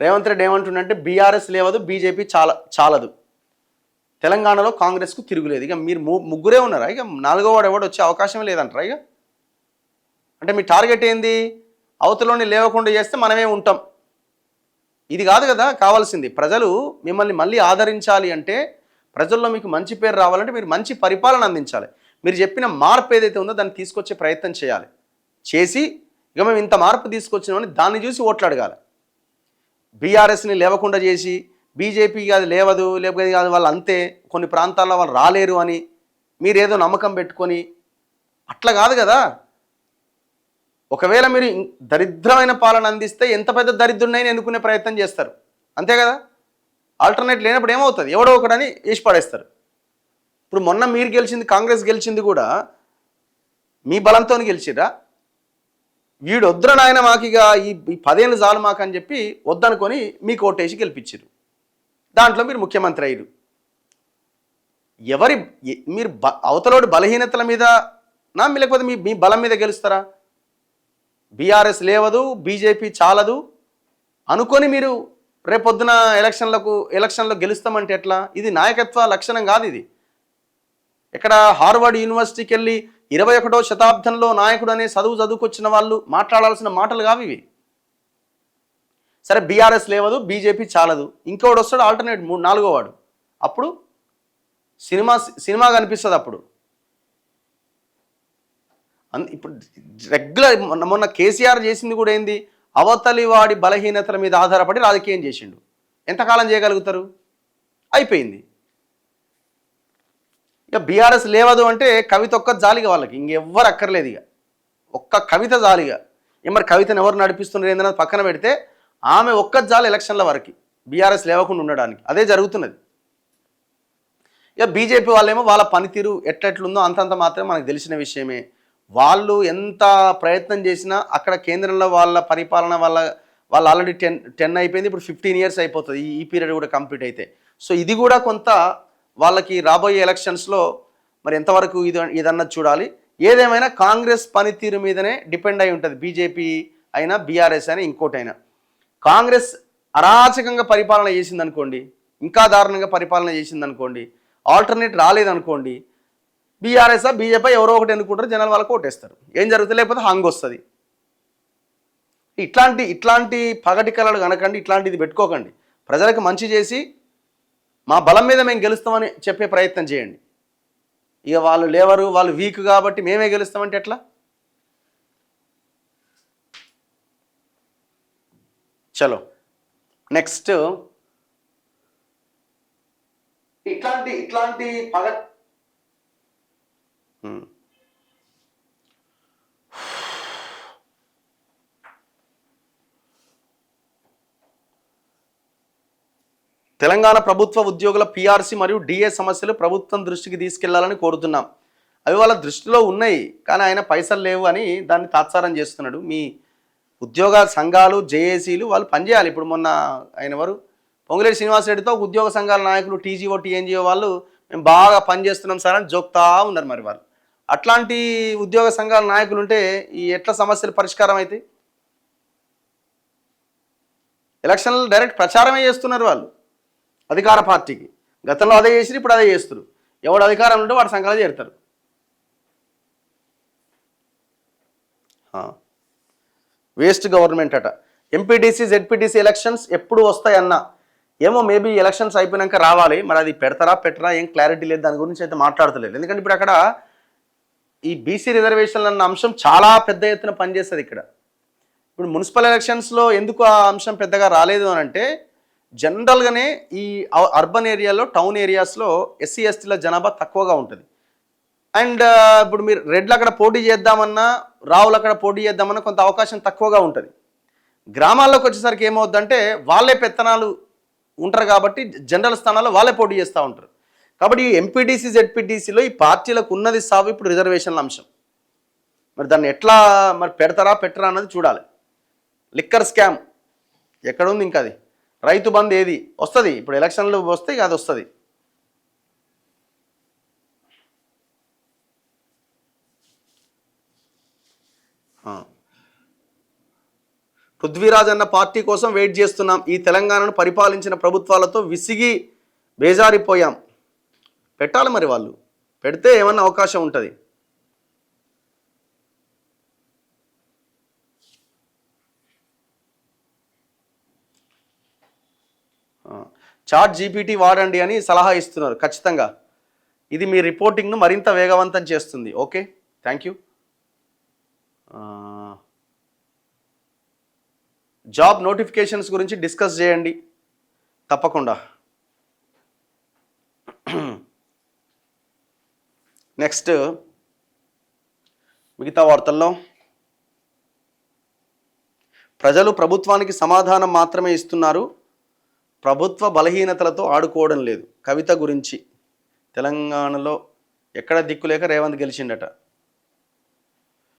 Revanth Reddy ఏమంటుండంటే BRS లేవదు, BJP చాలదు, తెలంగాణలో కాంగ్రెస్కు తిరుగులేదు. ఇక మీరు ముగ్గురే ఉన్నారా? ఇక నాలుగో వాడు ఎవడు వచ్చే అవకాశమే లేదంటారా? ఇక అంటే మీ టార్గెట్ ఏంది? అవతలని లేవకుండా చేస్తే మనమే ఉంటాం. ఇది కాదు కదా కావాల్సింది. ప్రజలు మిమ్మల్ని మళ్ళీ ఆదరించాలి అంటే, ప్రజల్లో మీకు మంచి పేరు రావాలంటే మీరు మంచి పరిపాలన అందించాలి. మీరు చెప్పిన మార్పు ఏదైతే ఉందో దాన్ని తీసుకొచ్చే ప్రయత్నం చేయాలి. చేసి ఇక మేము ఇంత మార్పు తీసుకొచ్చినామని దాన్ని చూసి ఓట్లు అడగాలి. బీఆర్ఎస్ని లేవకుండా చేసి బీజేపీకి అది లేవదు, లేకపోతే కాదు వాళ్ళు అంతే, కొన్ని ప్రాంతాల్లో వాళ్ళు రాలేరు అని మీరేదో నమ్మకం పెట్టుకొని అట్లా కాదు కదా. ఒకవేళ మీరు దరిద్రమైన పాలన అందిస్తే ఎంత పెద్ద దరిద్రుడినైనా ఎన్నుకునే ప్రయత్నం చేస్తారు, అంతే కదా. ఆల్టర్నేట్ లేనప్పుడు ఏమవుతుంది? ఎవడో ఒకడని వేసి పడేస్తారు. ఇప్పుడు మొన్న మీరు గెలిచింది, కాంగ్రెస్ గెలిచింది కూడా మీ బలంతో గెలిచిరా? వీడు వద్దుర నాయన మాకు ఇక ఈ 10 ఏళ్ళు చాలు మాకు అని చెప్పి వద్దనుకొని మీకు ఓటేసి గెలిపించారు. దాంట్లో మీరు ముఖ్యమంత్రి అయ్యారు. మీరు అవతలోడి బలహీనతల మీద నా లేకపోతే మీ బలం మీద గెలుస్తారా? బీఆర్ఎస్ లేవదు, బీజేపీ చాలదు అనుకొని మీరు రేపొద్దున ఎలక్షన్లో గెలుస్తామంటే ఎట్లా? ఇది నాయకత్వ లక్షణం కాదు. ఇది ఇక్కడ హార్వర్డ్ యూనివర్సిటీకి వెళ్ళి 21వ శతాబ్దంలో నాయకుడు అనే చదువుకొచ్చిన వాళ్ళు మాట్లాడాల్సిన మాటలు కావు ఇవి. సరే బీఆర్ఎస్ లేవదు, బీజేపీ చాలదు, ఇంకోటి వస్తాడు ఆల్టర్నేట్ 4వ వాడు. అప్పుడు సినిమా కనిపిస్తుంది. అప్పుడు ఇప్పుడు రెగ్యులర్ మొన్న కేసీఆర్ చేసింది కూడా ఏంది? అవతలి వాడి బలహీనతల మీద ఆధారపడి రాజకీయం చేసిండు. ఎంతకాలం చేయగలుగుతారు? అయిపోయింది. ఇక బీఆర్ఎస్ లేవదు అంటే కవిత ఒక్క జాలిగా వాళ్ళకి ఇంకెవ్వరు అక్కర్లేదు. ఇక ఒక్క కవిత జాలిగా. మరి కవితను ఎవరు నడిపిస్తున్నారు ఏందన్నది పక్కన పెడితే ఆమె ఒక్క జాలి ఎలక్షన్ల వరకు బీఆర్ఎస్ లేవకుండా ఉండడానికి. అదే జరుగుతున్నది. ఇక బీజేపీ వాళ్ళేమో వాళ్ళ పనితీరు ఎట్లెట్లుందో అంతంత మాత్రమే మనకు తెలిసిన విషయమే. వాళ్ళు ఎంత ప్రయత్నం చేసినా అక్కడ కేంద్రంలో వాళ్ళ పరిపాలన వాళ్ళు ఆల్రెడీ 10 అయిపోయింది. ఇప్పుడు 15 years అయిపోతుంది ఈ పీరియడ్ కూడా కంప్లీట్ అయితే. సో ఇది కూడా కొంత వాళ్ళకి రాబోయే ఎలక్షన్స్లో మరి ఎంతవరకు ఇదన్నది చూడాలి. ఏదేమైనా కాంగ్రెస్ పనితీరు మీదనే డిపెండ్ అయి ఉంటుంది. బీజేపీ అయినా బీఆర్ఎస్ అయినా ఇంకోటైనా. కాంగ్రెస్ అరాచకంగా పరిపాలన చేసిందనుకోండి, ఇంకా దారుణంగా పరిపాలన చేసిందనుకోండి, ఆల్టర్నేట్ రాలేదనుకోండి, బీఆర్ఎస్ బీజేపీ ఎవరో ఒకటి ఎన్నుకుంటారు, జనాలు వాళ్ళకు ఓటేస్తారు. ఏం జరుగుతుంది? లేకపోతే హంగ్ వస్తుంది. ఇట్లాంటి పగటి కళలు కనకండి, ఇట్లాంటిది పెట్టుకోకండి. ప్రజలకు మంచి చేసి మా బలం మీద మేము గెలుస్తామని చెప్పే ప్రయత్నం చేయండి. ఇక వాళ్ళు లేవరు, వాళ్ళు వీక్ కాబట్టి మేమే గెలుస్తామంటే ఎట్లా? చలో నెక్స్ట్. ఇట్లాంటి తెలంగాణ ప్రభుత్వ ఉద్యోగుల పీఆర్సీ మరియు డిఏ సమస్యలు ప్రభుత్వం దృష్టికి తీసుకెళ్లాలని కోరుతున్నాం. అవి వాళ్ళ దృష్టిలో ఉన్నాయి, కానీ ఆయన పైసలు లేవు అని దాన్ని తాత్సారం చేస్తున్నాడు. మీ ఉద్యోగ సంఘాలు జేఏసీలు వాళ్ళు పనిచేయాలి. ఇప్పుడు మొన్న ఆయన ఎవరు పొంగులేటి శ్రీనివాసరెడ్డితో ఉద్యోగ సంఘాల నాయకులు టీజీఓ టీఎన్జిఓ వాళ్ళు మేము బాగా పనిచేస్తున్నాం సార్ అని జోక్తా ఉన్నారు. మరి వాళ్ళు అట్లాంటి ఉద్యోగ సంఘాల నాయకులు ఉంటే ఈ ఎట్లా సమస్యలు పరిష్కారం అవుతాయి? ఎలక్షన్లు డైరెక్ట్ ప్రచారమే చేస్తున్నారు వాళ్ళు అధికార పార్టీకి. గతంలో అదే చేసి ఇప్పుడు అదే చేస్తారు. ఎవడు అధికారం ఉంటే వాడు సంఘాలు చేరుతారు. వేస్ట్ గవర్నమెంట్ అట. ఎంపీటీసీ జెడ్పీటీసీ ఎలక్షన్స్ ఎప్పుడు వస్తాయన్నా ఏమో మేబీ ఎలక్షన్స్ అయిపోయినాక రావాలి. మరి అది పెట్టరా ఏం క్లారిటీ లేదు, దాని గురించి అయితే మాట్లాడతలేదు. ఎందుకంటే ఇప్పుడు అక్కడ ఈ బీసీ రిజర్వేషన్లు అన్న అంశం చాలా పెద్ద ఎత్తున పనిచేస్తుంది ఇక్కడ. ఇప్పుడు మున్సిపల్ ఎలక్షన్స్లో ఎందుకు ఆ అంశం పెద్దగా రాలేదు అని అంటే, జనరల్గానే ఈ అర్బన్ ఏరియాలో టౌన్ ఏరియాస్లో ఎస్సీ ఎస్టీల జనాభా తక్కువగా ఉంటుంది. అండ్ ఇప్పుడు మీరు రెడ్లు అక్కడ పోటీ చేద్దామన్నా, రావులు అక్కడ పోటీ చేద్దామన్నా కొంత అవకాశం తక్కువగా ఉంటుంది. గ్రామాల్లోకి వచ్చేసరికి ఏమవుద్దంటే వాళ్ళే పెత్తనాలు ఉంటారు కాబట్టి జనరల్ స్థానాల్లో వాళ్ళే పోటీ చేస్తూ ఉంటారు. కాబట్టి ఈ ఎంపీటీసీ జెడ్పీటీసీలో ఈ పార్టీలకు ఉన్నది సాగు ఇప్పుడు రిజర్వేషన్ల అంశం. మరి దాన్ని ఎట్లా మరి పెట్టరా అన్నది చూడాలి. లిక్కర్ స్కామ్ ఎక్కడుంది? ఇంకా అది రైతు బంద్ ఏది వస్తుంది? ఇప్పుడు ఎలక్షన్లు వస్తే ఇక అది వస్తుంది. పృథ్వీరాజ్ అన్న పార్టీ కోసం వెయిట్ చేస్తున్నాం. ఈ తెలంగాణను పరిపాలించిన ప్రభుత్వాలతో విసిగి బేజారిపోయాం. పెట్టాలి మరి, వాళ్ళు పెడితే ఏమన్నా అవకాశం ఉంటుంది. చాట్ జీపీటీ వాడండి అని సలహా ఇస్తున్నారు. ఖచ్చితంగా ఇది మీ రిపోర్టింగ్ను మరింత వేగవంతం చేస్తుంది. Okay, thank you. Job notifications గురించి డిస్కస్ చేయండి తప్పకుండా. నెక్స్ట్ మిగతా వార్తల్లో, ప్రజలు ప్రభుత్వానికి సమాధానం మాత్రమే ఇస్తున్నారు, ప్రభుత్వ బలహీనతలతో ఆడుకోవడం లేదు. కవిత గురించి, తెలంగాణలో ఎక్కడ దిక్కులేక రేవంత్ గెలిచిండట.